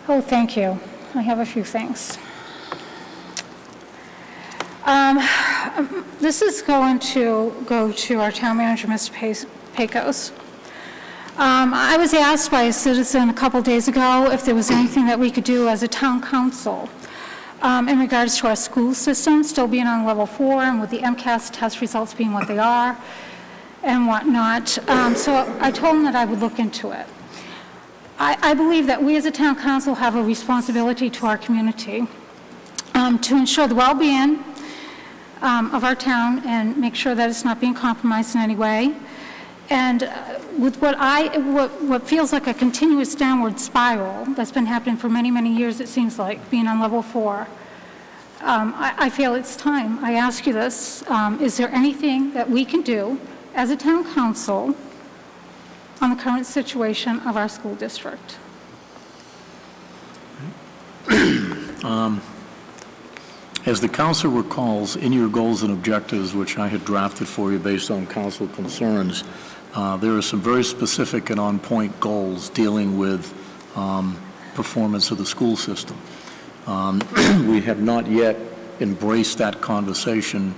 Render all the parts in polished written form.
Oh, thank you. I have a few things. This is going to go to our town manager, Mr. Pecos. I was asked by a citizen a couple days ago if there was anything that we could do as a town council in regards to our school system still being on level 4 and with the MCAS test results being what they are and whatnot. So I told him that I would look into it. I believe that we as a town council have a responsibility to our community to ensure the well-being of our town and make sure that it's not being compromised in any way. And with what feels like a continuous downward spiral that's been happening for many, many years, it seems like, being on level 4, I feel it's time. I ask you this, is there anything that we can do as a town council on the current situation of our school district? As the council recalls, in your goals and objectives, which I had drafted for you based on council concerns, there are some very specific and on-point goals dealing with performance of the school system. We have not yet embraced that conversation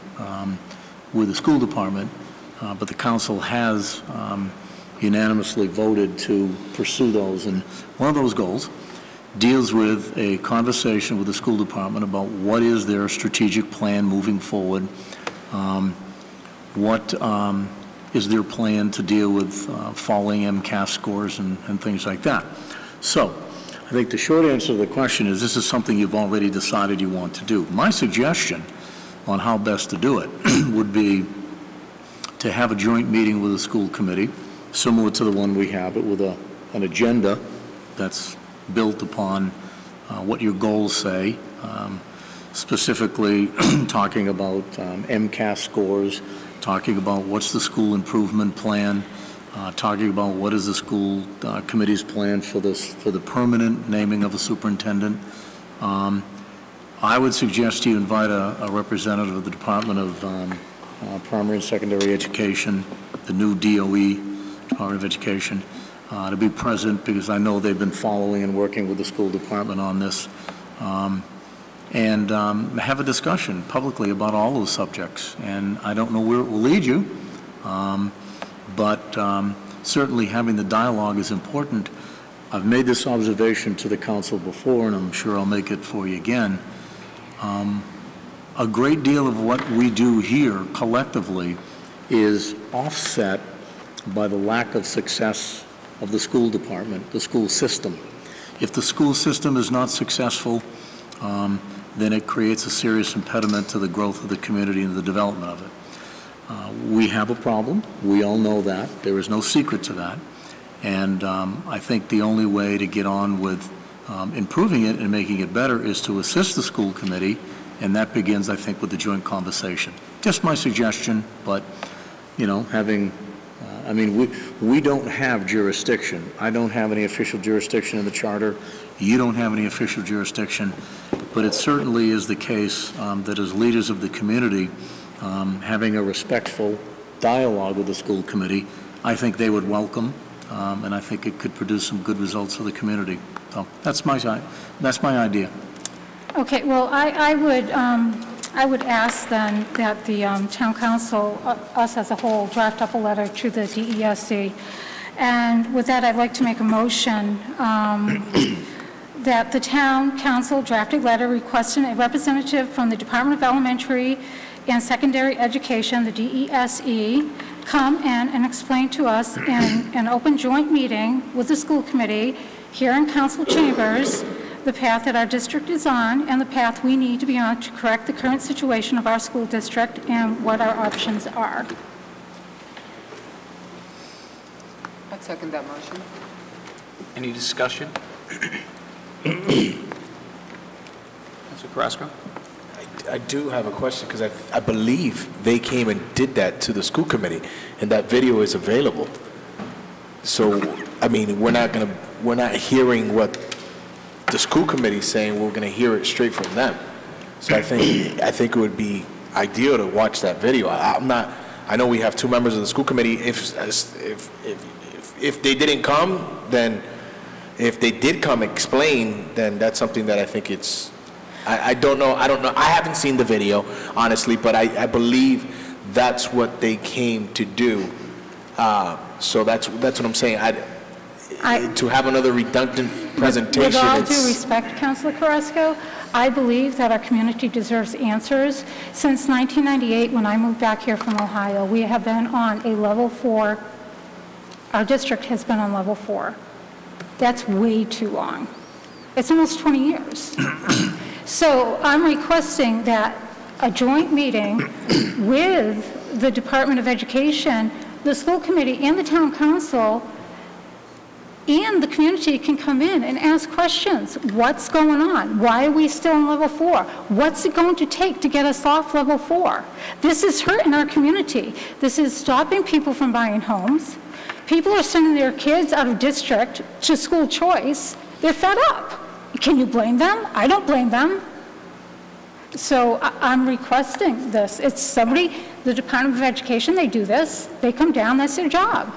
with the school department, but the council has unanimously voted to pursue those. And one of those goals deals with a conversation with the school department about what is their strategic plan moving forward, what is their plan to deal with falling MCAS scores and things like that. So I think the short answer to the question is this is something you've already decided you want to do. My suggestion on how best to do it would be to have a joint meeting with the school committee, similar to the one we have, but with an agenda that's built upon what your goals say, specifically talking about MCAS scores, talking about what's the school improvement plan, talking about what is the school committee's plan for the permanent naming of a superintendent. I would suggest you invite a representative of the Department of Primary and Secondary Education, the new DOE, Department of Education, to be present, because I know they've been following and working with the school department on this, and have a discussion publicly about all those subjects. And I don't know where it will lead you, but certainly having the dialogue is important. I've made this observation to the council before, and I'm sure I'll make it for you again. A great deal of what we do here collectively is offset by the lack of success of the school department, the school system. If the school system is not successful, then it creates a serious impediment to the growth of the community and the development of it. We have a problem. We all know that. There is no secret to that. And I think the only way to get on with improving it and making it better is to assist the school committee, and that begins, I think, with the joint conversation. Just my suggestion, but, you know, having I mean, we don't have jurisdiction. I don't have any official jurisdiction in the charter. You don't have any official jurisdiction. But it certainly is the case that as leaders of the community, having a respectful dialogue with the school committee, I think they would welcome, and I think it could produce some good results for the community. So that's my idea. Okay. Well, I would ask then that the town council, us as a whole, draft up a letter to the DESE. And with that, I'd like to make a motion that the town council draft a letter requesting a representative from the Department of Elementary and Secondary Education, the DESE, come in and explain to us in an open joint meeting with the school committee here in council chambers the path that our district is on and the path we need to be on to correct the current situation of our school district and what our options are. I'd second that motion. Any discussion? Councilor Carrasco? I do have a question, because I believe they came and did that to the school committee, and that video is available. So, I mean, we're not hearing what the school committee is saying. We're going to hear it straight from them. So I think it would be ideal to watch that video. I know we have two members of the school committee. If they didn't come, then if they did come explain, then that's something that I think it's, I don't know, I haven't seen the video, honestly, but I believe that's what they came to do. So that's what I'm saying. To have another redundant presentation. With all due respect, Councilor Carrasco, I believe that our community deserves answers. Since 1998, when I moved back here from Ohio, we have been on a level 4. Our district has been on level 4. That's way too long. It's almost 20 years. So I'm requesting that a joint meeting with the Department of Education, the school committee, and the town council, and the community can come in and ask questions. What's going on? Why are we still in level 4? What's it going to take to get us off level 4? This is hurting our community. This is stopping people from buying homes. People are sending their kids out of district to school choice. They're fed up. Can you blame them? I don't blame them. So I'm requesting this. It's somebody, the Department of Education, they do this. They come down, that's their job.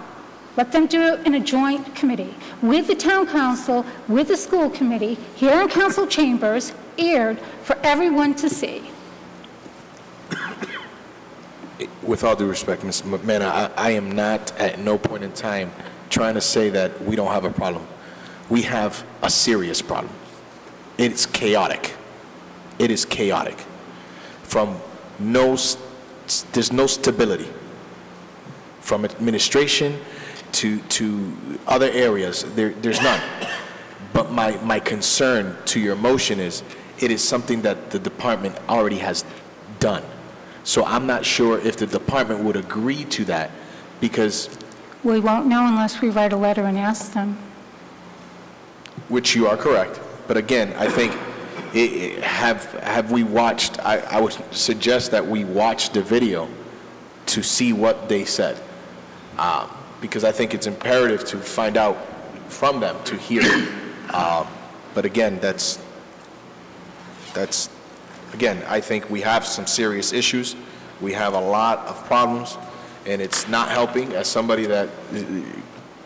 Let them do it in a joint committee with the town council, with the school committee, here in council chambers, aired for everyone to see. With all due respect, Ms. McMahon, I am not at no point in time trying to say that we don't have a problem. We have a serious problem. It's chaotic. It is chaotic. There's no stability. From administration to other areas, there's none. But my concern to your motion is, it is something that the department already has done. So I'm not sure if the department would agree to that, because... We won't know unless we write a letter and ask them. Which you are correct. But again, I think, have we watched, I would suggest that we watch the video to see what they said. Because I think it's imperative to find out from them, to hear. But again, again, I think we have some serious issues. We have a lot of problems, and it's not helping. As somebody that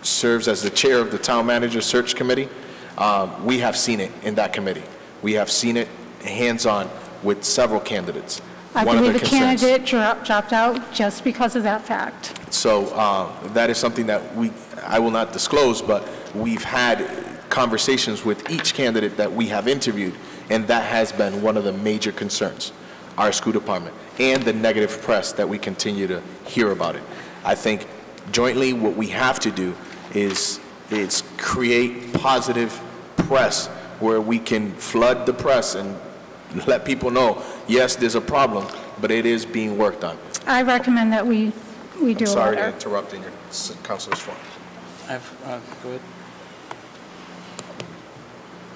serves as the chair of the Town Manager Search Committee, we have seen it in that committee. We have seen it hands-on with several candidates. I believe a candidate dropped out just because of that fact. So that is something that I will not disclose, but we've had conversations with each candidate that we have interviewed, and that has been one of the major concerns, our school department, and the negative press that we continue to hear about it. I think jointly what we have to do is create positive press where we can flood the press and let people know, yes, there's a problem, but it is being worked on. I recommend that we do a letter. Sorry to interrupt in your councilor's form. Go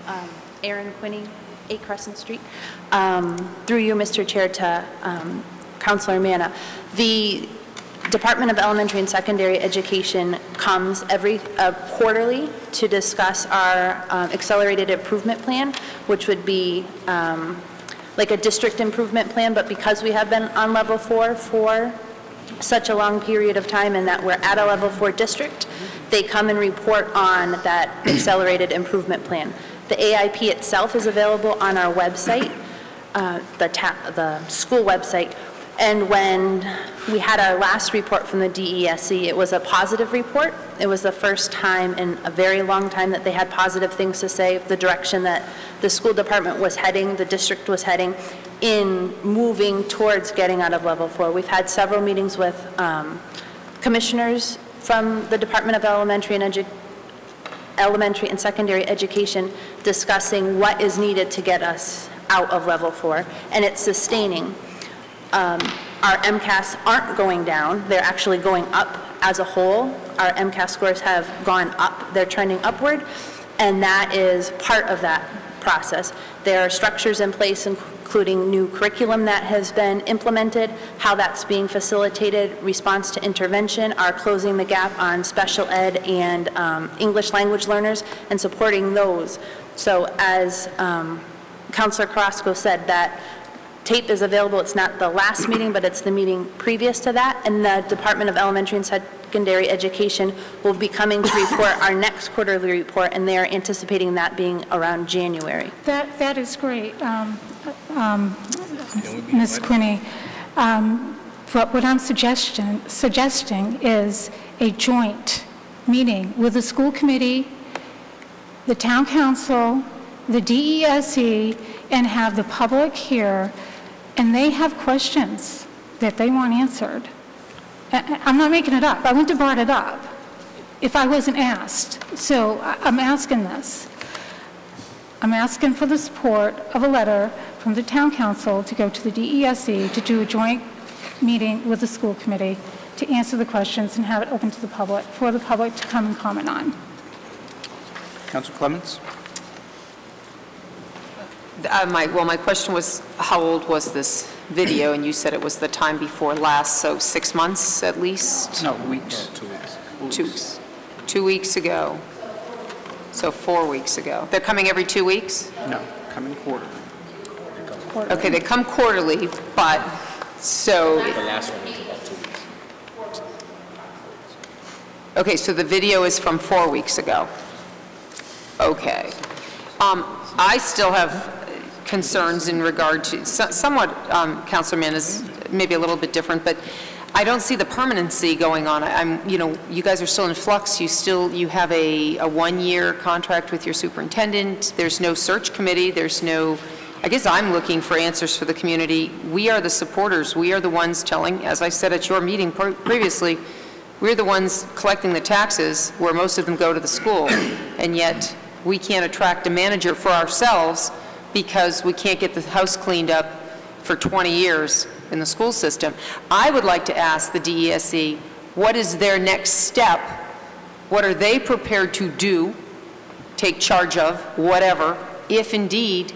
ahead. Erin Quinney, 8 Crescent Street. Through you, Mr. Chair, to Councilor Manna. The Department of Elementary and Secondary Education comes every quarterly to discuss our accelerated improvement plan, which would be like a district improvement plan, but because we have been on level 4 for such a long period of time and that we're at a level 4 district, they come and report on that accelerated improvement plan. The AIP itself is available on our website, the school website. And when we had our last report from the DESE, it was a positive report. It was the first time in a very long time that they had positive things to say, the direction that the school department was heading, the district was heading, in moving towards getting out of level 4. We've had several meetings with commissioners from the Department of Elementary and Secondary Education discussing what is needed to get us out of level 4, and it's sustaining. Our MCAS aren't going down, they're actually going up as a whole. Our MCAS scores have gone up, they're trending upward, and that is part of that process. There are structures in place, including new curriculum that has been implemented, how that's being facilitated, response to intervention, our closing the gap on special ed and English language learners, and supporting those. So as Councilor Carrasco said, that tape is available. It's not the last meeting, but it's the meeting previous to that, and the Department of Elementary and Secondary Education will be coming to report our next quarterly report, and they are anticipating that being around January. That is great, Ms. Quinney. But what I'm suggesting is a joint meeting with the school committee, the town council, the DESE, and have the public here, and they have questions that they want answered. I'm not making it up. I wouldn't have brought it up if I wasn't asked. So I'm asking this. I'm asking for the support of a letter from the town council to go to the DESE to do a joint meeting with the school committee to answer the questions and have it open to the public, for the public to come and comment on. Councilor Clements? My question was, how old was this video? And you said it was the time before last, so 6 months at least? No, weeks. 2 weeks. 2 weeks ago. So 4 weeks ago. They're coming every 2 weeks? No, coming quarterly. Okay, they come quarterly, but, so... The last one was about 2 weeks. Okay, so the video is from 4 weeks ago. Okay. I still have concerns in regard to, somewhat, Councilor Mann is maybe a little bit different, but I don't see the permanency going on. You guys are still in flux. You have a 1-year contract with your superintendent. There's no search committee. There's no, I guess I'm looking for answers for the community. We are the supporters. We are the ones telling, as I said at your meeting previously, we're the ones collecting the taxes where most of them go to the school, and yet we can't attract a manager for ourselves because we can't get the house cleaned up for 20 years in the school system. I would like to ask the DESE, what is their next step? What are they prepared to do, take charge of, whatever, if indeed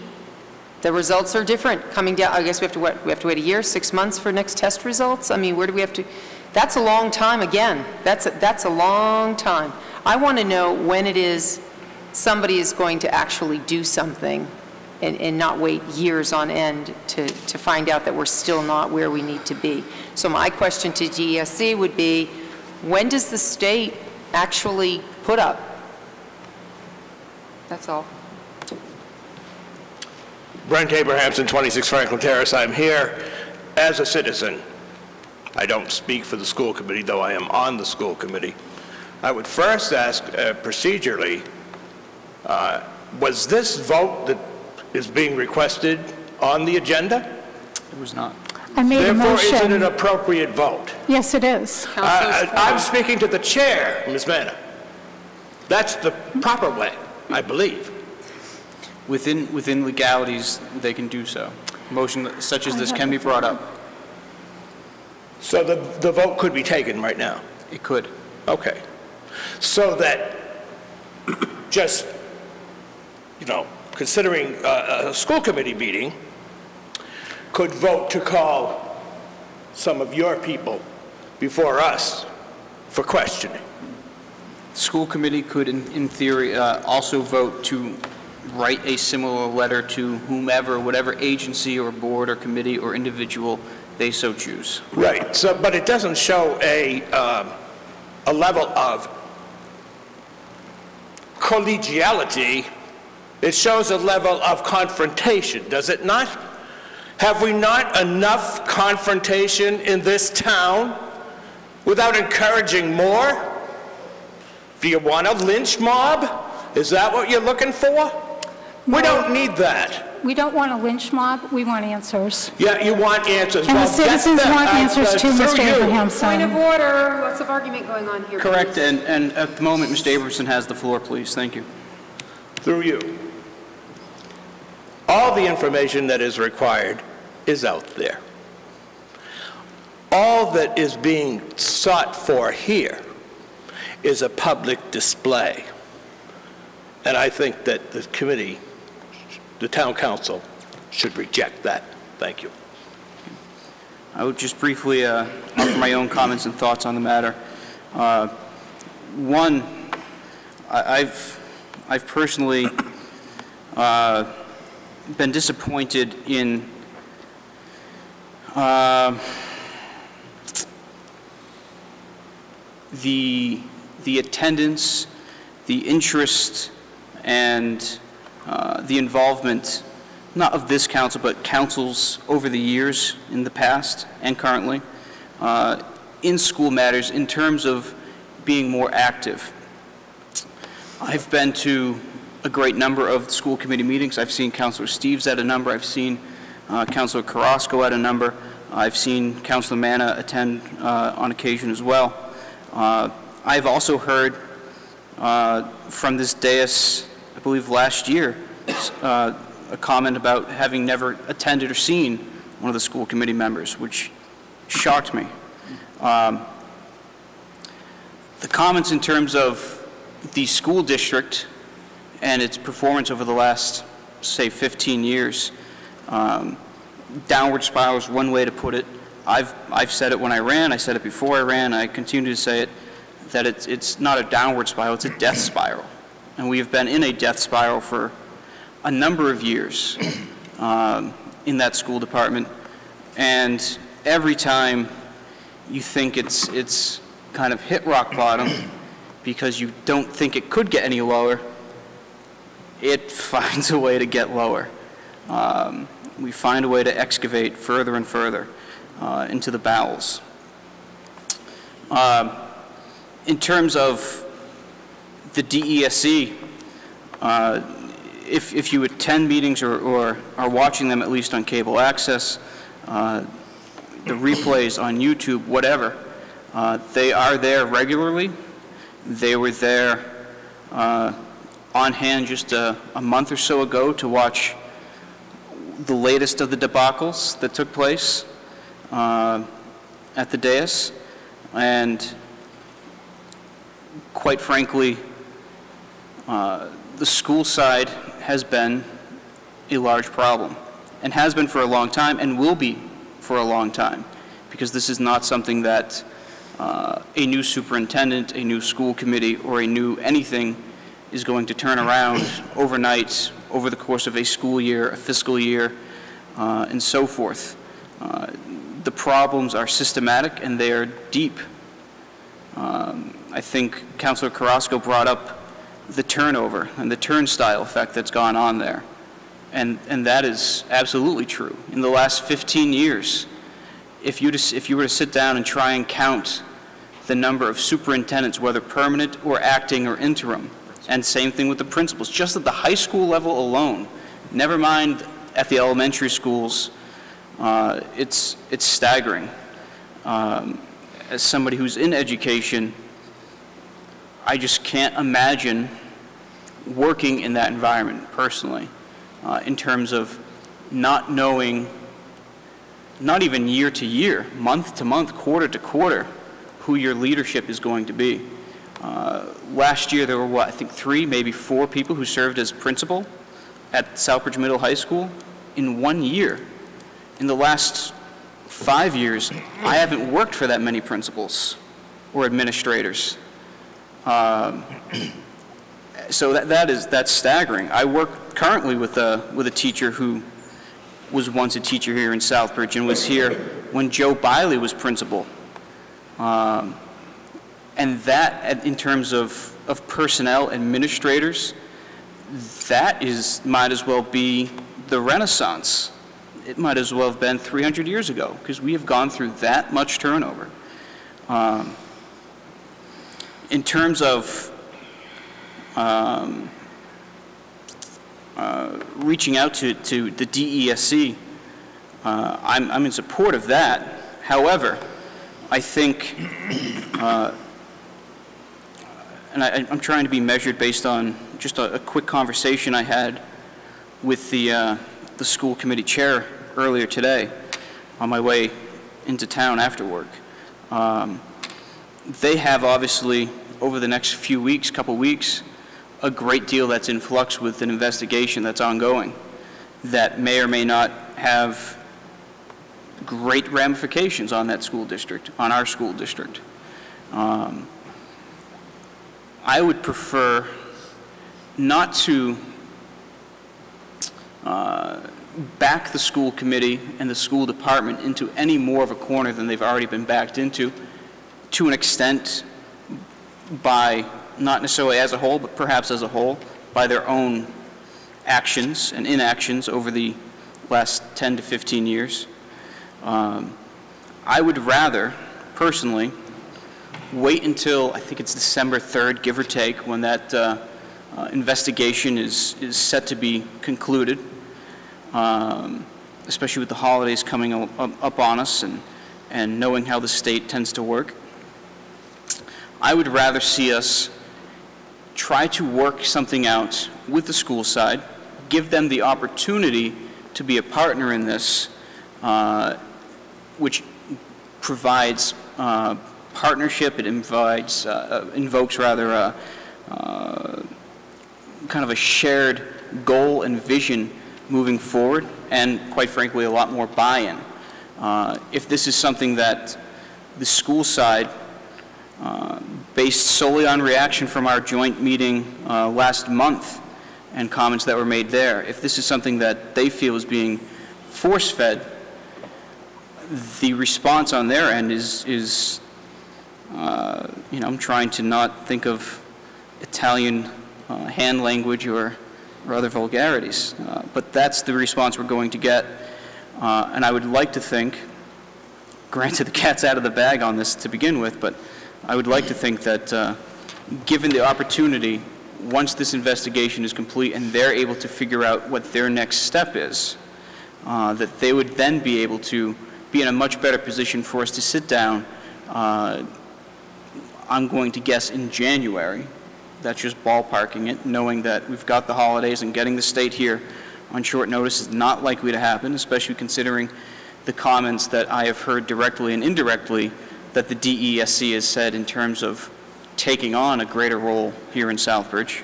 the results are different coming down? I guess we have to wait a year, 6 months for next test results? I mean, where do we have to? That's a long time again. That's a long time. I want to know when it is somebody is going to actually do something and not wait years on end to find out that we're still not where we need to be. So my question to DESE would be, when does the state actually put up? That's all. Brent Abrahamson, 26 Franklin Terrace. I'm here as a citizen. I don't speak for the school committee, though I am on the school committee. I would first ask procedurally, was this vote that is being requested on the agenda? It was not. I made a Therefore, is it an motion. appropriate vote? Yes, it is. I'm speaking to the chair, Ms. Manna. That's the proper way, I believe. Within legalities, they can do so. Motion such as this can be brought up. So the vote could be taken right now? It could. Okay. So that just, considering a school committee meeting, could vote to call some of your people before us for questioning. School committee could, in theory, also vote to write a similar letter to whomever, whatever agency or board or committee or individual they so choose. Right. So, but it doesn't show a level of collegiality. It shows a level of confrontation, does it not? Have we not enough confrontation in this town without encouraging more? Do you want a lynch mob? Is that what you're looking for? We don't need that. We don't want a lynch mob. We want answers. Yeah, you want answers. And Well, the citizens get them want answers too, through Mr. you. Abrahamson. Point of order. Lots of argument going on here. Correct, please. and at the moment, Mr. Abramson has the floor, please. Thank you. Through you. All the information that is required is out there. All that is being sought for here is a public display. And I think that the committee, the town council, should reject that. Thank you. I would just briefly offer my own comments and thoughts on the matter. One, I've personally been disappointed in the attendance, the interest, and the involvement, not of this council, but councils over the years in the past and currently, in school matters in terms of being more active. I've been to a great number of school committee meetings. I've seen Councilor Steves at a number. I've seen Councilor Carrasco at a number. I've seen Councilor Manna attend on occasion as well. I've also heard from this dais, I believe last year, a comment about having never attended or seen one of the school committee members, which shocked me. The comments in terms of the school district and its performance over the last, say, 15 years, downward spiral is one way to put it. I've said it when I ran, I said it before I ran, I continue to say it, that it's not a downward spiral, it's a death spiral. And we have been in a death spiral for a number of years in that school department. And every time you think it's kind of hit rock bottom because you don't think it could get any lower, it finds a way to get lower. We find a way to excavate further and further into the bowels. In terms of the DESE, if you attend meetings or are watching them at least on cable access, the replays on YouTube, whatever, they are there regularly. They were there on hand just a month or so ago to watch the latest of the debacles that took place at the dais, and quite frankly, the school side has been a large problem, and has been for a long time, and will be for a long time, because this is not something that a new superintendent, a new school committee, or a new anything is going to turn around overnight over the course of a school year, a fiscal year, and so forth. The problems are systematic and they are deep. I think Councilor Carrasco brought up the turnover and the turnstile effect that's gone on there. And that is absolutely true. In the last 15 years, if you were to sit down and try and count the number of superintendents, whether permanent or acting or interim, and same thing with the principals, just at the high school level alone, never mind at the elementary schools, it's staggering. As somebody who's in education, I just can't imagine working in that environment personally, in terms of not knowing, not even year to year, month to month, quarter to quarter, who your leadership is going to be. Last year there were, what, I think 3, maybe 4 people who served as principal at Southbridge Middle High School in 1 year. In the last 5 years, I haven't worked for that many principals or administrators. So that's staggering. I work currently with a teacher who was once a teacher here in Southbridge and was here when Joe Biley was principal. And that, in terms of personnel administrators, that might as well be the Renaissance. It might as well have been 300 years ago, because we have gone through that much turnover. In terms of reaching out to the DESE, I'm in support of that. However, I think, and I'm trying to be measured based on just a quick conversation I had with the school committee chair earlier today on my way into town after work. They have obviously, over the next few weeks, couple weeks, a great deal that's in flux with an investigation that's ongoing that may or may not have great ramifications on that school district, on our school district. I would prefer not to back the school committee and the school department into any more of a corner than they've already been backed into. To an extent, by, not necessarily as a whole, but perhaps as a whole, by their own actions and inactions over the last 10 to 15 years. I would rather, personally, wait until, I think it's December 3rd, give or take, when that investigation is set to be concluded, especially with the holidays coming up on us and knowing how the state tends to work. I would rather see us try to work something out with the school side, give them the opportunity to be a partner in this, which provides partnership. It invokes kind of a shared goal and vision moving forward, and quite frankly, a lot more buy-in. If this is something that the school side, based solely on reaction from our joint meeting last month and comments that were made there, if this is something that they feel is being force-fed, the response on their end is I'm trying to not think of Italian hand language or other vulgarities, but that's the response we're going to get. And I would like to think, granted the cat's out of the bag on this to begin with, but I would like to think that given the opportunity, once this investigation is complete and they're able to figure out what their next step is, that they would then be able to be in a much better position for us to sit down, I'm going to guess in January. That's just ballparking it, knowing that we've got the holidays and getting the state here on short notice is not likely to happen, especially considering the comments that I have heard directly and indirectly that the DESC has said in terms of taking on a greater role here in Southbridge,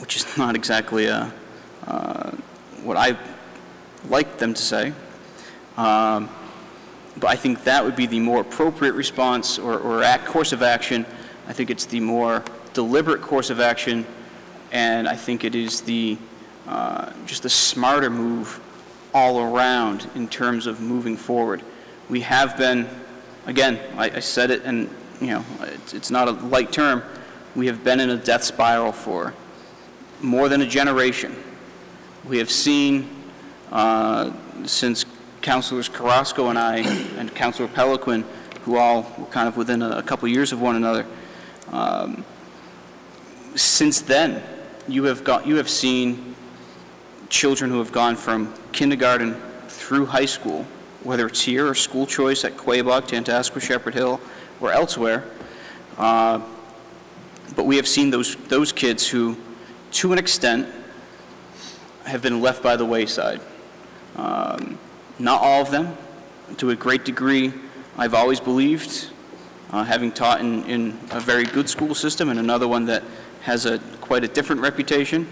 which is not exactly what I like them to say. But I think that would be the more appropriate response or course of action. I think it's the more deliberate course of action, and I think it is the just a smarter move all around in terms of moving forward. We have been, again, I said it, and it's not a light term, we have been in a death spiral for more than a generation. We have seen, since Councilors Carrasco and I and Councilor Peliquin, who all were kind of within a couple years of one another, since then, you have seen children who have gone from kindergarten through high school, whether it's here or school choice at Quabog, Tantascwa, Shepherd Hill, or elsewhere. But we have seen those kids who, to an extent, have been left by the wayside. Not all of them. To a great degree, I've always believed, having taught in a very good school system and another one that has quite a different reputation,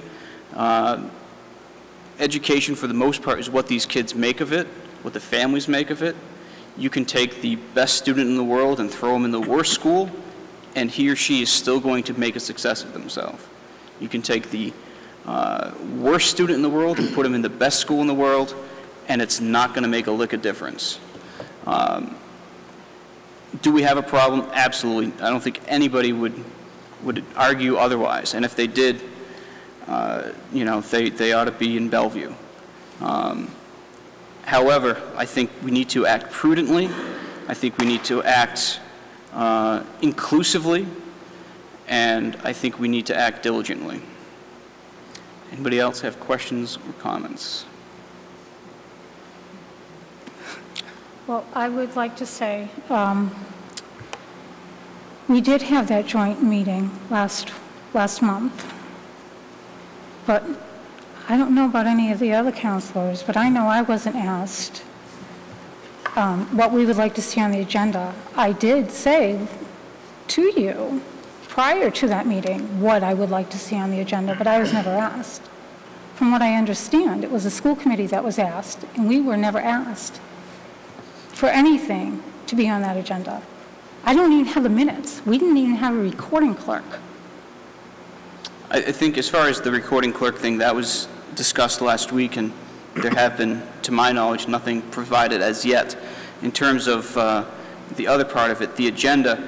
education for the most part is what these kids make of it, what the families make of it. You can take the best student in the world and throw him in the worst school, and he or she is still going to make a success of themselves. You can take the worst student in the world and put him in the best school in the world, and it's not going to make a lick of difference. Do we have a problem? Absolutely. I don't think anybody would argue otherwise, and if they did, they ought to be in Bellevue. However, I think we need to act prudently. I think we need to act inclusively, and I think we need to act diligently. Anybody else have questions or comments? Well, I would like to say, we did have that joint meeting last month, but I don't know about any of the other counselors, but I know I wasn't asked what we would like to see on the agenda. I did say to you prior to that meeting what I would like to see on the agenda, but I was never asked. From what I understand, it was the school committee that was asked, and we were never asked for anything to be on that agenda. I don't even have the minutes. We didn't even have a recording clerk. I think as far as the recording clerk thing, that was discussed last week, and there have been, to my knowledge, nothing provided as yet. In terms of the other part of it, the agenda,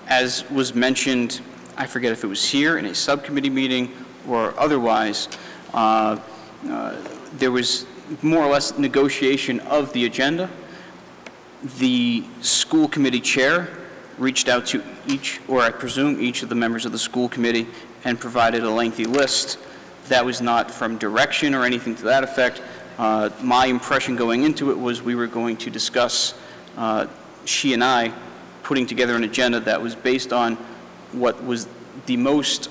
As was mentioned, I forget if it was here in a subcommittee meeting or otherwise, there was more or less negotiation of the agenda. The school committee chair reached out to each, or I presume each of the members of the school committee, and provided a lengthy list. That was not from direction or anything to that effect. My impression going into it was we were going to discuss, she and I, putting together an agenda that was based on what was the most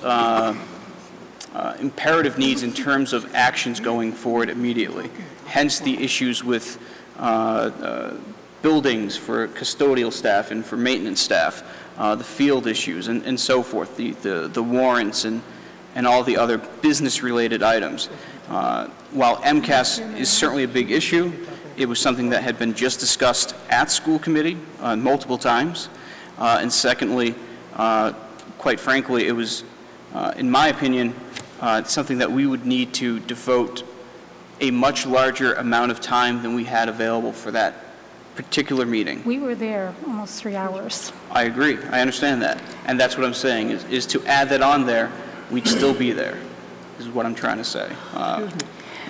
imperative needs in terms of actions going forward immediately. Hence the issues with buildings for custodial staff and for maintenance staff, the field issues and so forth, the warrants and all the other business-related items. While MCAS is certainly a big issue, it was something that had been just discussed at school committee multiple times. And secondly, quite frankly, it was, in my opinion, something that we would need to devote a much larger amount of time than we had available for that particular meeting. We were there almost 3 hours. I agree. I understand that. And that's what I'm saying, is to add that on there, we'd still be there, is what I'm trying to say.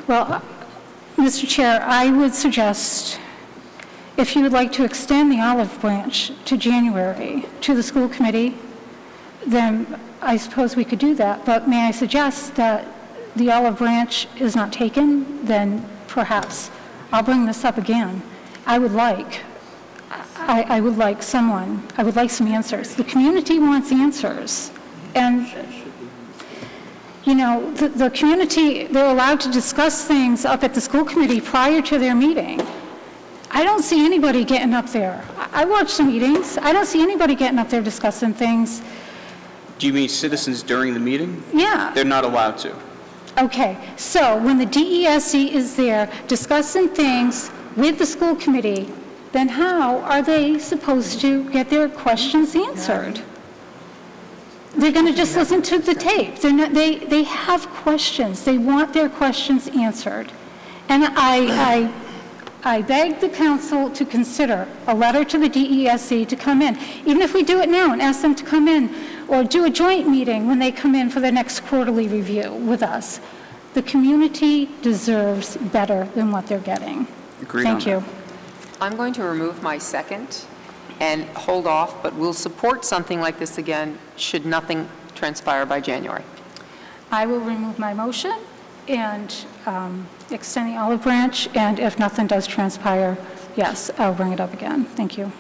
Well, Mr. Chair, I would suggest, if you would like to extend the olive branch to January to the school committee, then I suppose we could do that. But may I suggest that the olive branch is not taken, then perhaps I'll bring this up again. I would like some answers. The community wants answers. And, you know, the community, they're allowed to discuss things up at the school committee prior to their meeting. I don't see anybody getting up there. I watch the meetings. I don't see anybody getting up there discussing things. Do you mean citizens during the meeting? Yeah. They're not allowed to. Okay, so when the DESE is there discussing things with the school committee, then how are they supposed to get their questions answered? They're going to just listen to the tape. They have questions. They want their questions answered. And I beg the council to consider a letter to the DESE to come in, even if we do it now and ask them to come in, or do a joint meeting when they come in for the next quarterly review with us. The community deserves better than what they're getting. Agreed on Thank you. I'm going to remove my second and hold off, but we'll support something like this again should nothing transpire by January. I will remove my motion and extend the olive branch, and if nothing does transpire, yes, I'll bring it up again. Thank you.